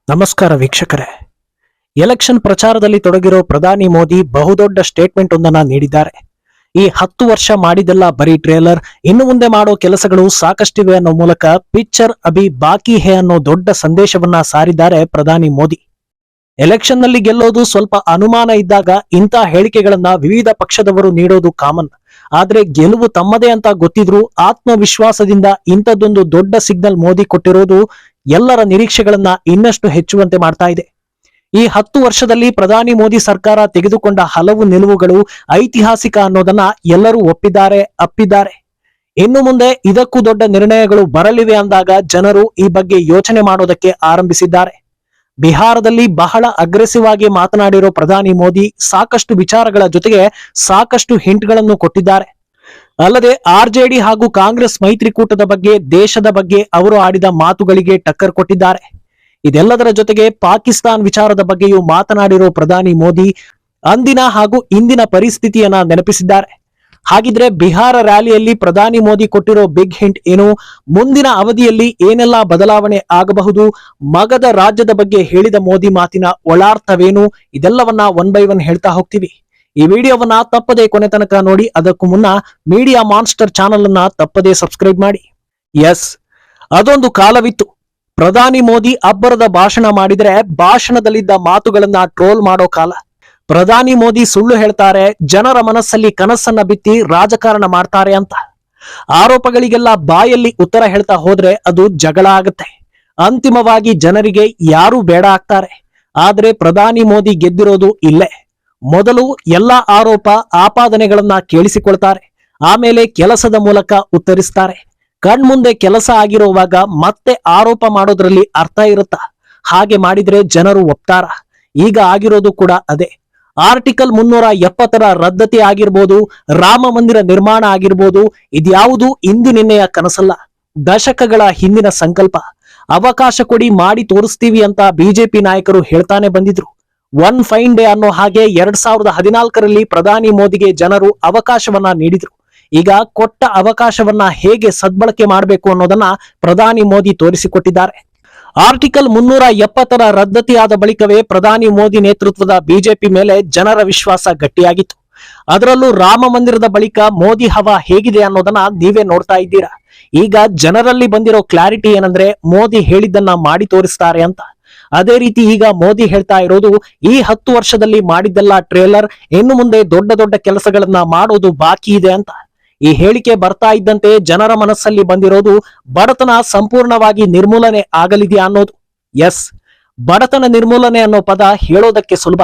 ನಮಸ್ಕಾರ ವೀಕ್ಷಕರೇ. ಎಲೆಕ್ಷನ್ ಪ್ರಚಾರದಲ್ಲಿ ತೊಡಗಿರೋ ಪ್ರಧಾನಿ ಮೋದಿ ಬಹುದೊಡ್ಡ ಸ್ಟೇಟ್ಮೆಂಟ್ ಒಂದನ್ನ ನೀಡಿದ್ದಾರೆ. ಈ 10 ವರ್ಷ ಮಾಡಿದೆಲ್ಲ ಬರೀ ಟ್ರೇಲರ್, ಇನ್ನು ಮುಂದೆ ಮಾಡೋ ಕೆಲಸಗಳು ಸಾಕಷ್ಟಿವೆ ಅನ್ನೋ ಮೂಲಕ ಪಿಕ್ಚರ್ ಅಭಿ ಬಾಕಿ ಹೇ ಅನ್ನೋ ದೊಡ್ಡ ಸಂದೇಶವನ್ನ ಸಾರಿದ್ದಾರೆ ಪ್ರಧಾನಿ ಮೋದಿ. ಎಲೆಕ್ಷನ್ ನಲ್ಲಿ ಗೆಲ್ಲೋದು ಸ್ವಲ್ಪ ಅನುಮಾನ ಇದ್ದಾಗ ಇಂಥ ಹೇಳಿಕೆಗಳನ್ನ ವಿವಿಧ ಪಕ್ಷದವರು ನೀಡೋದು ಕಾಮನ್. ಆದ್ರೆ ಗೆಲುವು ತಮ್ಮದೇ ಅಂತ ಗೊತ್ತಿದ್ರೂ ಆತ್ಮವಿಶ್ವಾಸದಿಂದ ಇಂಥದ್ದೊಂದು ದೊಡ್ಡ ಸಿಗ್ನಲ್ ಮೋದಿ ಕೊಟ್ಟಿರೋದು ಎಲ್ಲರ ನಿರೀಕ್ಷೆಗಳನ್ನ ಇನ್ನಷ್ಟು ಹೆಚ್ಚುವಂತೆ ಮಾಡ್ತಾ ಇದೆ. ಈ 10 ವರ್ಷದಲ್ಲಿ ಪ್ರಧಾನಿ ಮೋದಿ ಸರ್ಕಾರ ತೆಗೆದುಕೊಂಡ ಹಲವು ನಿಲುವುಗಳು ಐತಿಹಾಸಿಕ ಅನ್ನೋದನ್ನ ಎಲ್ಲರೂ ಒಪ್ಪಿದ್ದಾರೆ, ಅಪ್ಪಿದ್ದಾರೆ. ಇನ್ನು ಮುಂದೆ ಇದಕ್ಕೂ ದೊಡ್ಡ ನಿರ್ಣಯಗಳು ಬರಲಿವೆ ಅಂದಾಗ ಜನರು ಈ ಬಗ್ಗೆ ಯೋಚನೆ ಮಾಡೋದಕ್ಕೆ ಆರಂಭಿಸಿದ್ದಾರೆ. ಬಿಹಾರದಲ್ಲಿ ಬಹಳ ಅಗ್ರೆಸಿವ್ ಆಗಿ ಮಾತನಾಡಿರೋ ಪ್ರಧಾನಿ ಮೋದಿ ಸಾಕಷ್ಟು ವಿಚಾರಗಳ ಜೊತೆಗೆ ಸಾಕಷ್ಟು ಹಿಂಟ್ಗಳನ್ನು ಕೊಟ್ಟಿದ್ದಾರೆ. ಅಲ್ಲದೆ ಆರ್ಜೆಡಿ ಹಾಗೂ ಕಾಂಗ್ರೆಸ್ ಮೈತ್ರಿಕೂಟದ ಬಗ್ಗೆ, ದೇಶದ ಬಗ್ಗೆ ಅವರು ಆಡಿದ ಮಾತುಗಳಿಗೆ ಟಕ್ಕರ್ ಕೊಟ್ಟಿದ್ದಾರೆ. ಇದೆಲ್ಲದರ ಜೊತೆಗೆ ಪಾಕಿಸ್ತಾನ್ ವಿಚಾರದ ಬಗ್ಗೆಯೂ ಮಾತನಾಡಿರೋ ಪ್ರಧಾನಿ ಮೋದಿ ಅಂದಿನ ಹಾಗೂ ಇಂದಿನ ಪರಿಸ್ಥಿತಿಯನ್ನ ನೆನಪಿಸಿದ್ದಾರೆ. ಹಾಗಿದ್ರೆ ಬಿಹಾರ ರ್ಯಾಲಿಯಲ್ಲಿ ಪ್ರಧಾನಿ ಮೋದಿ ಕೊಟ್ಟಿರೋ ಬಿಗ್ ಹಿಂಟ್ ಏನು? ಮುಂದಿನ ಅವಧಿಯಲ್ಲಿ ಏನೆಲ್ಲಾ ಬದಲಾವಣೆ ಆಗಬಹುದು? ಮಗಧ ರಾಜ್ಯದ ಬಗ್ಗೆ ಹೇಳಿದ ಮೋದಿ ಮಾತಿನ ಒಳಾರ್ಥವೇನು? ಇದೆಲ್ಲವನ್ನ ಒನ್ ಬೈ ಒನ್ ಹೇಳ್ತಾ ಹೋಗ್ತೀವಿ. ಈ ವಿಡಿಯೋವನ್ನ ತಪ್ಪದೇ ಕೊನೆ ತನಕ ನೋಡಿ. ಅದಕ್ಕೂ ಮುನ್ನ ಮೀಡಿಯಾ ಮಾನ್ಸ್ಟರ್ ಚಾನಲ್ ಅನ್ನ ತಪ್ಪದೇ ಸಬ್ಸ್ಕ್ರೈಬ್ ಮಾಡಿ. ಎಸ್, ಅದೊಂದು ಕಾಲವಿತ್ತು. ಪ್ರಧಾನಿ ಮೋದಿ ಅಬ್ಬರದ ಭಾಷಣ ಮಾಡಿದ್ರೆ ಭಾಷಣದಲ್ಲಿದ್ದ ಮಾತುಗಳನ್ನ ಟ್ರೋಲ್ ಮಾಡೋ ಕಾಲ. ಪ್ರಧಾನಿ ಮೋದಿ ಸುಳ್ಳು ಹೇಳ್ತಾರೆ, ಜನರ ಮನಸ್ಸಲ್ಲಿ ಕನಸನ್ನ ಬಿತ್ತಿ ರಾಜಕಾರಣ ಮಾಡ್ತಾರೆ ಅಂತ ಆರೋಪಗಳಿಗೆಲ್ಲ ಬಾಯಲ್ಲಿ ಉತ್ತರ ಹೇಳ್ತಾ ಹೋದ್ರೆ ಅದು ಜಗಳ ಆಗುತ್ತೆ. ಅಂತಿಮವಾಗಿ ಜನರಿಗೆ ಯಾರು ಬೇಡ ಆಗ್ತಾರೆ. ಆದ್ರೆ ಪ್ರಧಾನಿ ಮೋದಿ ಗೆದ್ದಿರೋದು ಇಲ್ಲೇ. ಮೊದಲು ಎಲ್ಲಾ ಆರೋಪ ಆಪಾದನೆಗಳನ್ನ ಕೇಳಿಸಿಕೊಳ್ತಾರೆ, ಆಮೇಲೆ ಕೆಲಸದ ಮೂಲಕ ಉತ್ತರಿಸ್ತಾರೆ. ಕಣ್ಮುಂದೆ ಕೆಲಸ ಆಗಿರುವಾಗ ಮತ್ತೆ ಆರೋಪ ಮಾಡೋದ್ರಲ್ಲಿ ಅರ್ಥ ಇರುತ್ತಾ? ಹಾಗೆ ಮಾಡಿದ್ರೆ ಜನರು ಒಪ್ತಾರ? ಈಗ ಆಗಿರೋದು ಕೂಡ ಅದೇ. ಆರ್ಟಿಕಲ್ 370 ರದ್ದತಿ ಆಗಿರ್ಬೋದು, ರಾಮ ಮಂದಿರ ನಿರ್ಮಾಣ ಆಗಿರ್ಬೋದು, ಇದ್ಯಾವುದು ಇಂದು ನಿನ್ನೆಯ ಕನಸಲ್ಲ, ದಶಕಗಳ ಹಿಂದಿನ ಸಂಕಲ್ಪ. ಅವಕಾಶ ಕೊಡಿ, ಮಾಡಿ ತೋರಿಸ್ತೀವಿ ಅಂತ ಬಿಜೆಪಿ ನಾಯಕರು ಹೇಳ್ತಾನೆ ಬಂದಿದ್ರು. ಒನ್ ಫೈನ್ ಡೇ ಅನ್ನೋ ಹಾಗೆ 2014ರಲ್ಲಿ ಪ್ರಧಾನಿ ಮೋದಿಗೆ ಜನರು ಅವಕಾಶವನ್ನ ನೀಡಿದ್ರು. ಈಗ ಕೊಟ್ಟ ಅವಕಾಶವನ್ನ ಹೇಗೆ ಸದ್ಬಳಕೆ ಮಾಡಬೇಕು ಅನ್ನೋದನ್ನ ಪ್ರಧಾನಿ ಮೋದಿ ತೋರಿಸಿಕೊಟ್ಟಿದ್ದಾರೆ. ಆರ್ಟಿಕಲ್ 370 ರದ್ದತಿಯಾದ ಬಳಿಕವೇ ಪ್ರಧಾನಿ ಮೋದಿ ನೇತೃತ್ವದ ಬಿಜೆಪಿ ಮೇಲೆ ಜನರ ವಿಶ್ವಾಸ ಗಟ್ಟಿಯಾಗಿತ್ತು. ಅದರಲ್ಲೂ ರಾಮ ಮಂದಿರದ ಬಳಿಕ ಮೋದಿ ಹವಾ ಹೇಗಿದೆ ಅನ್ನೋದನ್ನ ನೀವೇ ನೋಡ್ತಾ ಇದ್ದೀರಾ. ಈಗ ಜನರಲ್ಲಿ ಬಂದಿರೋ ಕ್ಲಾರಿಟಿ ಏನಂದ್ರೆ ಮೋದಿ ಹೇಳಿದ್ದನ್ನ ಮಾಡಿ ತೋರಿಸ್ತಾರೆ ಅಂತ. ಅದೇ ರೀತಿ ಈಗ ಮೋದಿ ಹೇಳ್ತಾ ಇರೋದು ಈ 10 ವರ್ಷದಲ್ಲಿ ಮಾಡಿದ್ದೆಲ್ಲ ಟ್ರೇಲರ್, ಇನ್ನು ಮುಂದೆ ದೊಡ್ಡ ದೊಡ್ಡ ಕೆಲಸಗಳನ್ನ ಮಾಡೋದು ಬಾಕಿ ಇದೆ ಅಂತ. ಈ ಹೇಳಿಕೆ ಬರ್ತಾ ಇದ್ದಂತೆ ಜನರ ಮನಸ್ಸಲ್ಲಿ ಬಂದಿರೋದು ಬಡತನ ಸಂಪೂರ್ಣವಾಗಿ ನಿರ್ಮೂಲನೆ ಆಗಲಿದೆಯಾ ಅನ್ನೋದು. ಎಸ್, ಬಡತನ ನಿರ್ಮೂಲನೆ ಅನ್ನೋ ಪದ ಹೇಳೋದಕ್ಕೆ ಸುಲಭ.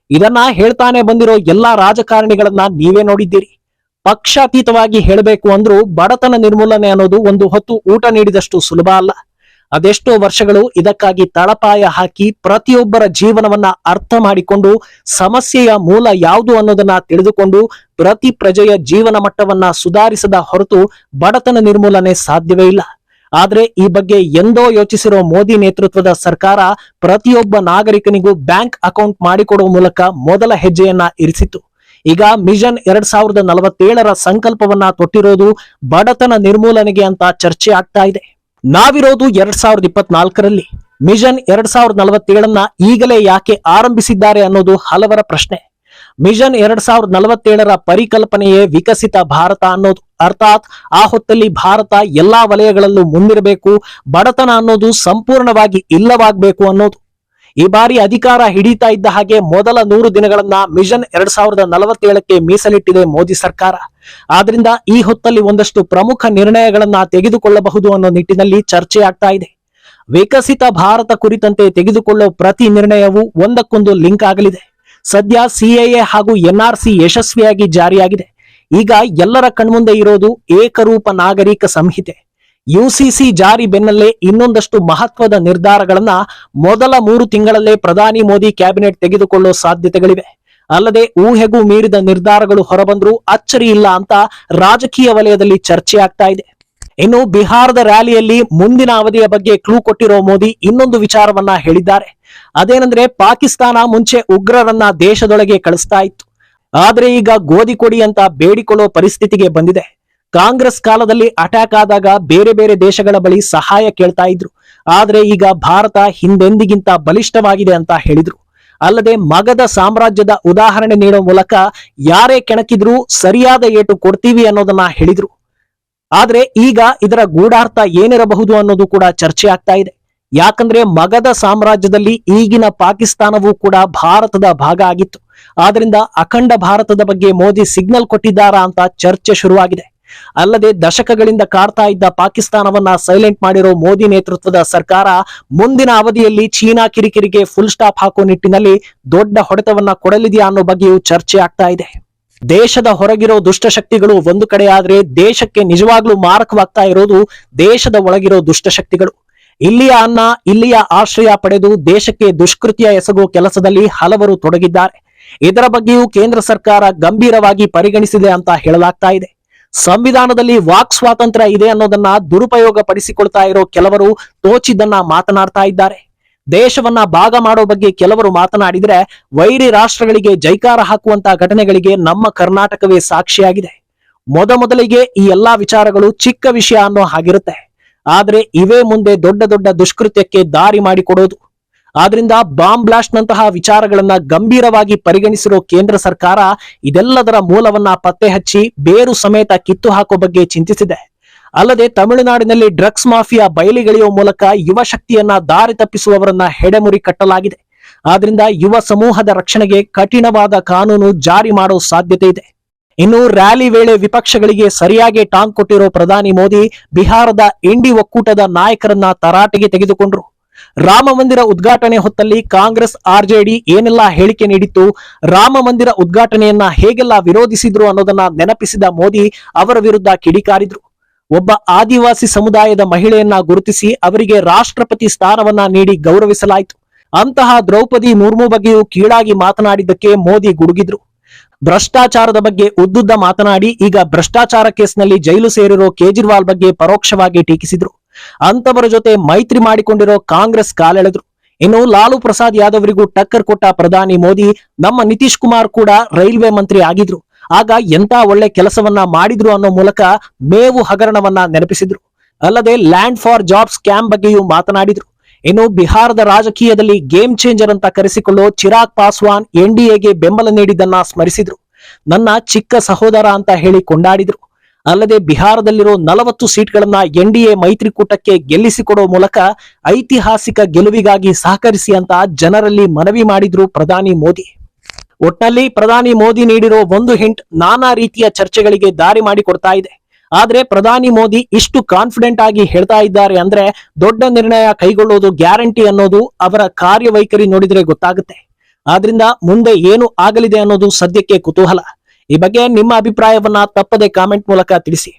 ಇದನ್ನ ಹೇಳ್ತಾನೆ ಬಂದಿರೋ ಎಲ್ಲಾ ರಾಜಕಾರಣಿಗಳನ್ನ ನೀವೇ ನೋಡಿದ್ದೀರಿ. ಪಕ್ಷಾತೀತವಾಗಿ ಹೇಳಬೇಕು ಅಂದ್ರೂ ಬಡತನ ನಿರ್ಮೂಲನೆ ಅನ್ನೋದು ಒಂದು ಹೊತ್ತು ಊಟ ನೀಡಿದಷ್ಟು ಸುಲಭ ಅಲ್ಲ. ಅದೆಷ್ಟೋ ವರ್ಷಗಳು ಇದಕ್ಕಾಗಿ ತಳಪಾಯ ಹಾಕಿ ಪ್ರತಿಯೊಬ್ಬರ ಜೀವನವನ್ನ ಅರ್ಥ ಮಾಡಿಕೊಂಡು ಸಮಸ್ಯೆಯ ಮೂಲ ಯಾವುದು ಅನ್ನೋದನ್ನ ತಿಳಿದುಕೊಂಡು ಪ್ರತಿ ಪ್ರಜೆಯ ಜೀವನ ಮಟ್ಟವನ್ನ ಸುಧಾರಿಸದ ಹೊರತು ಬಡತನ ನಿರ್ಮೂಲನೆ ಸಾಧ್ಯವೇ ಇಲ್ಲ. ಆದ್ರೆ ಈ ಬಗ್ಗೆ ಎಂದೋ ಯೋಚಿಸಿರೋ ಮೋದಿ ನೇತೃತ್ವದ ಸರ್ಕಾರ ಪ್ರತಿಯೊಬ್ಬ ನಾಗರಿಕನಿಗೂ ಬ್ಯಾಂಕ್ ಅಕೌಂಟ್ ಮಾಡಿಕೊಡುವ ಮೂಲಕ ಮೊದಲ ಹೆಜ್ಜೆಯನ್ನ ಇರಿಸಿತು. ಈಗ ಮಿಷನ್ 2047ರ ಸಂಕಲ್ಪವನ್ನ ತೊಟ್ಟಿರೋದು ಬಡತನ ನಿರ್ಮೂಲನೆಗೆ ಅಂತ ಚರ್ಚೆ ಆಗ್ತಾ ಇದೆ. ನಾವಿರೋದು 2024ರಲ್ಲಿ. ಮಿಷನ್ 2047ನ್ನ ಈಗಲೇ ಯಾಕೆ ಆರಂಭಿಸಿದ್ದಾರೆ ಅನ್ನೋದು ಹಲವರ ಪ್ರಶ್ನೆ. ಮಿಷನ್ 2047ರ ಪರಿಕಲ್ಪನೆಯೇ ವಿಕಸಿತ ಭಾರತ ಅನ್ನೋದು. ಅರ್ಥಾತ್ ಆ ಹೊತ್ತಲ್ಲಿ ಭಾರತ ಎಲ್ಲಾ ವಲಯಗಳಲ್ಲೂ ಮುಂದಿರಬೇಕು, ಬಡತನ ಅನ್ನೋದು ಸಂಪೂರ್ಣವಾಗಿ ಇಲ್ಲವಾಗಬೇಕು ಅನ್ನೋದು. ಈ ಬಾರಿ ಅಧಿಕಾರ ಹಿಡಿತಾ ಇದ್ದ ಹಾಗೆ ಮೊದಲ 100 ದಿನಗಳನ್ನ ಮಿಷನ್ 2047ಕ್ಕೆ ಮೀಸಲಿಟ್ಟಿದೆ ಮೋದಿ ಸರ್ಕಾರ. ಆದ್ರಿಂದ ಈ ಹೊತ್ತಲ್ಲಿ ಒಂದಷ್ಟು ಪ್ರಮುಖ ನಿರ್ಣಯಗಳನ್ನ ತೆಗೆದುಕೊಳ್ಳಬಹುದು ಅನ್ನೋ ನಿಟ್ಟಿನಲ್ಲಿ ಚರ್ಚೆ ಆಗ್ತಾ ಇದೆ. ವಿಕಸಿತ ಭಾರತ ಕುರಿತಂತೆ ತೆಗೆದುಕೊಳ್ಳೋ ಪ್ರತಿ ನಿರ್ಣಯವು ಒಂದಕ್ಕೊಂದು ಲಿಂಕ್ ಆಗಲಿದೆ. ಸದ್ಯ ಸಿಎಎ ಹಾಗೂ ಎನ್ಆರ್ಸಿ ಯಶಸ್ವಿಯಾಗಿ ಜಾರಿಯಾಗಿದೆ. ಈಗ ಎಲ್ಲರ ಕಣ್ಮುಂದೆ ಇರೋದು ಏಕರೂಪ ನಾಗರಿಕ ಸಂಹಿತೆ. ಯುಸಿಸಿ ಜಾರಿ ಬೆನ್ನಲ್ಲೇ ಇನ್ನೊಂದಷ್ಟು ಮಹತ್ವದ ನಿರ್ಧಾರಗಳನ್ನ ಮೊದಲ 3 ತಿಂಗಳಲ್ಲೇ ಪ್ರಧಾನಿ ಮೋದಿ ಕ್ಯಾಬಿನೆಟ್ ತೆಗೆದುಕೊಳ್ಳೋ ಸಾಧ್ಯತೆಗಳಿವೆ. ಅಲ್ಲದೆ ಊಹೆಗೂ ಮೀರಿದ ನಿರ್ಧಾರಗಳು ಹೊರಬಂದ್ರೂ ಅಚ್ಚರಿ ಇಲ್ಲ ಅಂತ ರಾಜಕೀಯ ವಲಯದಲ್ಲಿ ಚರ್ಚೆ ಆಗ್ತಾ ಇದೆ. ಇನ್ನು ಬಿಹಾರದ ರ್ಯಾಲಿಯಲ್ಲಿ ಮುಂದಿನ ಅವಧಿಯ ಬಗ್ಗೆ ಕ್ಲೂ ಕೊಟ್ಟಿರೋ ಮೋದಿ ಇನ್ನೊಂದು ವಿಚಾರವನ್ನ ಹೇಳಿದ್ದಾರೆ. ಅದೇನಂದ್ರೆ ಪಾಕಿಸ್ತಾನ ಮುಂಚೆ ಉಗ್ರರನ್ನ ದೇಶದೊಳಗೆ ಕಳಿಸ್ತಾ ಇತ್ತು, ಆದ್ರೆ ಈಗ ಗೋಧಿ ಕೊಡಿ ಅಂತ ಬೇಡಿಕೊಳ್ಳೋ ಪರಿಸ್ಥಿತಿಗೆ ಬಂದಿದೆ. ಕಾಂಗ್ರೆಸ್ ಕಾಲದಲ್ಲಿ ಅಟ್ಯಾಕ್ ಆದಾಗ ಬೇರೆ ಬೇರೆ ದೇಶಗಳ ಬಳಿ ಸಹಾಯ ಕೇಳ್ತಾ ಇದ್ರು. ಆದ್ರೆ ಈಗ ಭಾರತ ಹಿಂದೆಂದಿಗಿಂತ ಬಲಿಷ್ಠವಾಗಿದೆ ಅಂತ ಹೇಳಿದ್ರು. ಅಲ್ಲದೆ ಮಗಧ ಸಾಮ್ರಾಜ್ಯದ ಉದಾಹರಣೆ ನೀಡುವ ಮೂಲಕ ಯಾರೇ ಕೆಣಕಿದ್ರೂ ಸರಿಯಾದ ಏಟು ಕೊಡ್ತೀವಿ ಅನ್ನೋದನ್ನ ಹೇಳಿದ್ರು. ಆದ್ರೆ ಈಗ ಇದರ ಗೂಢಾರ್ಥ ಏನಿರಬಹುದು ಅನ್ನೋದು ಕೂಡ ಚರ್ಚೆ ಆಗ್ತಾ ಇದೆ. ಯಾಕಂದ್ರೆ ಮಗಧ ಸಾಮ್ರಾಜ್ಯದಲ್ಲಿ ಈಗಿನ ಪಾಕಿಸ್ತಾನವೂ ಕೂಡ ಭಾರತದ ಭಾಗ ಆಗಿತ್ತು. ಆದ್ರಿಂದ ಅಖಂಡ ಭಾರತದ ಬಗ್ಗೆ ಮೋದಿ ಸಿಗ್ನಲ್ ಕೊಟ್ಟಿದ್ದಾರಾ ಅಂತ ಚರ್ಚೆ ಶುರುವಾಗಿದೆ. ಅಲ್ಲದೆ ದಶಕಗಳಿಂದ ಕಾಡ್ತಾ ಇದ್ದ ಪಾಕಿಸ್ತಾನವನ್ನ ಸೈಲೆಂಟ್ ಮಾಡಿರೋ ಮೋದಿ ನೇತೃತ್ವದ ಸರ್ಕಾರ ಮುಂದಿನ ಅವಧಿಯಲ್ಲಿ ಚೀನಾ ಕಿರಿಕಿರಿಗೆ ಫುಲ್ ಸ್ಟಾಪ್ ಹಾಕೋ ನಿಟ್ಟಿನಲ್ಲಿ ದೊಡ್ಡ ಹೊಡೆತವನ್ನ ಕೊಡಲಿದೆಯಾ ಅನ್ನೋ ಬಗ್ಗೆಯೂ ಚರ್ಚೆ ಆಗ್ತಾ ಇದೆ. ದೇಶದ ಹೊರಗಿರೋ ದುಷ್ಟಶಕ್ತಿಗಳು ಒಂದು ಕಡೆ ಆದ್ರೆ ದೇಶಕ್ಕೆ ನಿಜವಾಗ್ಲೂ ಮಾರಕವಾಗ್ತಾ ಇರೋದು ದೇಶದ ಒಳಗಿರೋ ದುಷ್ಟಶಕ್ತಿಗಳು. ಇಲ್ಲಿಯ ಅನ್ನ ಇಲ್ಲಿಯ ಆಶ್ರಯ ಪಡೆದು ದೇಶಕ್ಕೆ ದುಷ್ಕೃತ್ಯ ಎಸಗೋ ಕೆಲಸದಲ್ಲಿ ಹಲವರು ತೊಡಗಿದ್ದಾರೆ. ಇದರ ಬಗ್ಗೆಯೂ ಕೇಂದ್ರ ಸರ್ಕಾರ ಗಂಭೀರವಾಗಿ ಪರಿಗಣಿಸಿದೆ ಅಂತ ಹೇಳಲಾಗ್ತಾ ಇದೆ. ಸಂವಿಧಾನದಲ್ಲಿ ವಾಕ್ ಸ್ವಾತಂತ್ರ್ಯ ಇದೆ ಅನ್ನೋದನ್ನ ದುರುಪಯೋಗ ಪಡಿಸಿಕೊಳ್ತಾ ಇರೋ ಕೆಲವರು ತೋಚಿದ್ದನ್ನ ಮಾತನಾಡ್ತಾ ಇದ್ದಾರೆ. ದೇಶವನ್ನ ಭಾಗ ಮಾಡೋ ಬಗ್ಗೆ ಕೆಲವರು ಮಾತನಾಡಿದ್ರೆ ವೈರಿ ರಾಷ್ಟ್ರಗಳಿಗೆ ಜೈಕಾರ ಹಾಕುವಂತ ಘಟನೆಗಳಿಗೆ ನಮ್ಮ ಕರ್ನಾಟಕವೇ ಸಾಕ್ಷಿಯಾಗಿದೆ. ಮೊದಲಿಗೆ ಈ ಎಲ್ಲಾ ವಿಚಾರಗಳು ಚಿಕ್ಕ ವಿಷಯ ಅನ್ನೋ ಹಾಗಿರುತ್ತೆ. ಆದ್ರೆ ಇವೇ ಮುಂದೆ ದೊಡ್ಡ ದೊಡ್ಡ ದುಷ್ಕೃತ್ಯಕ್ಕೆ ದಾರಿ ಮಾಡಿಕೊಡೋದು. ಆದ್ರಿಂದ ಬಾಂಬ್ ಬ್ಲಾಸ್ಟ್ ನಂತಹ ವಿಚಾರಗಳನ್ನ ಗಂಭೀರವಾಗಿ ಪರಿಗಣಿಸಿರೋ ಕೇಂದ್ರ ಸರ್ಕಾರ ಇದೆಲ್ಲದರ ಮೂಲವನ್ನ ಪತ್ತೆ ಹಚ್ಚಿ ಬೇರು ಸಮೇತ ಕಿತ್ತು ಹಾಕೋ ಬಗ್ಗೆ ಚಿಂತಿಸಿದೆ. ಅಲ್ಲದೆ ತಮಿಳುನಾಡಿನಲ್ಲಿ ಡ್ರಗ್ಸ್ ಮಾಫಿಯಾ ಬಯಲಿಗೆಳೆಯುವ ಮೂಲಕ ಯುವ ಶಕ್ತಿಯನ್ನ ದಾರಿ ತಪ್ಪಿಸುವವರನ್ನ ಹೆಡೆಮುರಿ ಕಟ್ಟಲಾಗಿದೆ. ಆದ್ರಿಂದ ಯುವ ಸಮೂಹದ ರಕ್ಷಣೆಗೆ ಕಠಿಣವಾದ ಕಾನೂನು ಜಾರಿ ಮಾಡೋ ಸಾಧ್ಯತೆ ಇದೆ. ಇನ್ನು ರ್ಯಾಲಿ ವೇಳೆ ವಿಪಕ್ಷಗಳಿಗೆ ಸರಿಯಾಗಿ ಟಾಂಗ್ ಕೊಟ್ಟಿರೋ ಪ್ರಧಾನಿ ಮೋದಿ ಬಿಹಾರದ ಇಂಡಿ ಒಕ್ಕೂಟದ ನಾಯಕರನ್ನ ತರಾಟೆಗೆ ತೆಗೆದುಕೊಂಡ್ರು. ರಾಮ ಮಂದಿರ ಉದ್ಘಾಟನೆ ಹೊತ್ತಲ್ಲಿ ಕಾಂಗ್ರೆಸ್ ಆರ್ಜೆಡಿ ಏನೆಲ್ಲಾ ಹೇಳಿಕೆ ನೀಡಿತ್ತು, ರಾಮ ಮಂದಿರ ಉದ್ಘಾಟನೆಯನ್ನ ಹೇಗೆಲ್ಲ ವಿರೋಧಿಸಿದ್ರು ಅನ್ನೋದನ್ನ ನೆನಪಿಸಿದ ಮೋದಿ ಅವರ ವಿರುದ್ಧ ಕಿಡಿಕಾರಿದ್ರು. ಒಬ್ಬ ಆದಿವಾಸಿ ಸಮುದಾಯದ ಮಹಿಳೆಯನ್ನ ಗುರುತಿಸಿ ಅವರಿಗೆ ರಾಷ್ಟ್ರಪತಿ ಸ್ಥಾನವನ್ನ ನೀಡಿ ಗೌರವಿಸಲಾಯಿತು. ಅಂತಹ ದ್ರೌಪದಿ ಮುರ್ಮು ಬಗ್ಗೆಯೂ ಕೀಳಾಗಿ ಮಾತನಾಡಿದ್ದಕ್ಕೆ ಮೋದಿ ಗುಡುಗಿದ್ರು. ಭ್ರಷ್ಟಾಚಾರದ ಬಗ್ಗೆ ಉದ್ದುದ್ದ ಮಾತನಾಡಿ ಈಗ ಭ್ರಷ್ಟಾಚಾರ ಕೇಸ್ನಲ್ಲಿ ಜೈಲು ಸೇರಿರೋ ಕೇಜ್ರಿವಾಲ್ ಬಗ್ಗೆ ಪರೋಕ್ಷವಾಗಿ ಟೀಕಿಸಿದ್ರು. ಅಂತವರ ಜೊತೆ ಮೈತ್ರಿ ಮಾಡಿಕೊಂಡಿರೋ ಕಾಂಗ್ರೆಸ್ ಕಾಲೆಳೆದ್ರು. ಇನ್ನು ಲಾಲು ಪ್ರಸಾದ್ ಯಾದವ್ರಿಗೂ ಟಕ್ಕರ್ ಕೊಟ್ಟ ಪ್ರಧಾನಿ ಮೋದಿ ನಮ್ಮ ನಿತೀಶ್ ಕುಮಾರ್ ಕೂಡ ರೈಲ್ವೆ ಮಂತ್ರಿ ಆಗಿದ್ರು, ಆಗ ಎಂತ ಒಳ್ಳೆ ಕೆಲಸವನ್ನ ಮಾಡಿದ್ರು ಅನ್ನೋ ಮೂಲಕ ಮೇವು ಹಗರಣವನ್ನ ನೆನಪಿಸಿದ್ರು. ಅಲ್ಲದೆ ಲ್ಯಾಂಡ್ ಫಾರ್ ಜಾಬ್ ಸ್ಕ್ಯಾಮ್ ಬಗ್ಗೆಯೂ ಮಾತನಾಡಿದ್ರು. ಇನ್ನು ಬಿಹಾರದ ರಾಜಕೀಯದಲ್ಲಿ ಗೇಮ್ ಚೇಂಜರ್ ಅಂತ ಕರೆಸಿಕೊಳ್ಳೋ ಚಿರಾಗ್ ಪಾಸ್ವಾನ್ ಎನ್ಡಿಎಗೆ ಬೆಂಬಲ ನೀಡಿದ್ದನ್ನ ಸ್ಮರಿಸಿದ್ರು. ನನ್ನ ಚಿಕ್ಕ ಸಹೋದರ ಅಂತ ಹೇಳಿ ಕೊಂಡಾಡಿದ್ರು. ಅಲ್ಲದೆ ಬಿಹಾರದಲ್ಲಿರೋ 40 ಸೀಟ್ಗಳನ್ನ ಎನ್ಡಿಎ ಮೈತ್ರಿಕೂಟಕ್ಕೆ ಗೆಲ್ಲಿಸಿಕೊಡೋ ಮೂಲಕ ಐತಿಹಾಸಿಕ ಗೆಲುವಿಗಾಗಿ ಸಹಕರಿಸಿ ಅಂತ ಜನರಲ್ಲಿ ಮನವಿ ಮಾಡಿದ್ರು ಪ್ರಧಾನಿ ಮೋದಿ. ಒಟ್ನಲ್ಲಿ ಪ್ರಧಾನಿ ಮೋದಿ ನೀಡಿರೋ ಒಂದು ಹಿಂಟ್ ನಾನಾ ರೀತಿಯ ಚರ್ಚೆಗಳಿಗೆ ದಾರಿ ಮಾಡಿಕೊಡ್ತಾ ಇದೆ. ಆದ್ರೆ ಪ್ರಧಾನಿ ಮೋದಿ ಇಷ್ಟು ಕಾನ್ಫಿಡೆಂಟ್ ಆಗಿ ಹೇಳ್ತಾ ಇದ್ದಾರೆ ಅಂದ್ರೆ ದೊಡ್ಡ ನಿರ್ಣಯ ಕೈಗೊಳ್ಳೋದು ಗ್ಯಾರಂಟಿ ಅನ್ನೋದು ಅವರ ಕಾರ್ಯವೈಖರಿ ನೋಡಿದ್ರೆ ಗೊತ್ತಾಗುತ್ತೆ. ಆದ್ರಿಂದ ಮುಂದೆ ಏನು ಆಗಲಿದೆ ಅನ್ನೋದು ಸದ್ಯಕ್ಕೆ ಕುತೂಹಲ. ಈ ಬಗ್ಗೆ ನಿಮ್ಮ ಅಭಿಪ್ರಾಯವನ್ನ ತಪ್ಪದೆ ಕಾಮೆಂಟ್ ಮೂಲಕ ತಿಳಿಸಿ.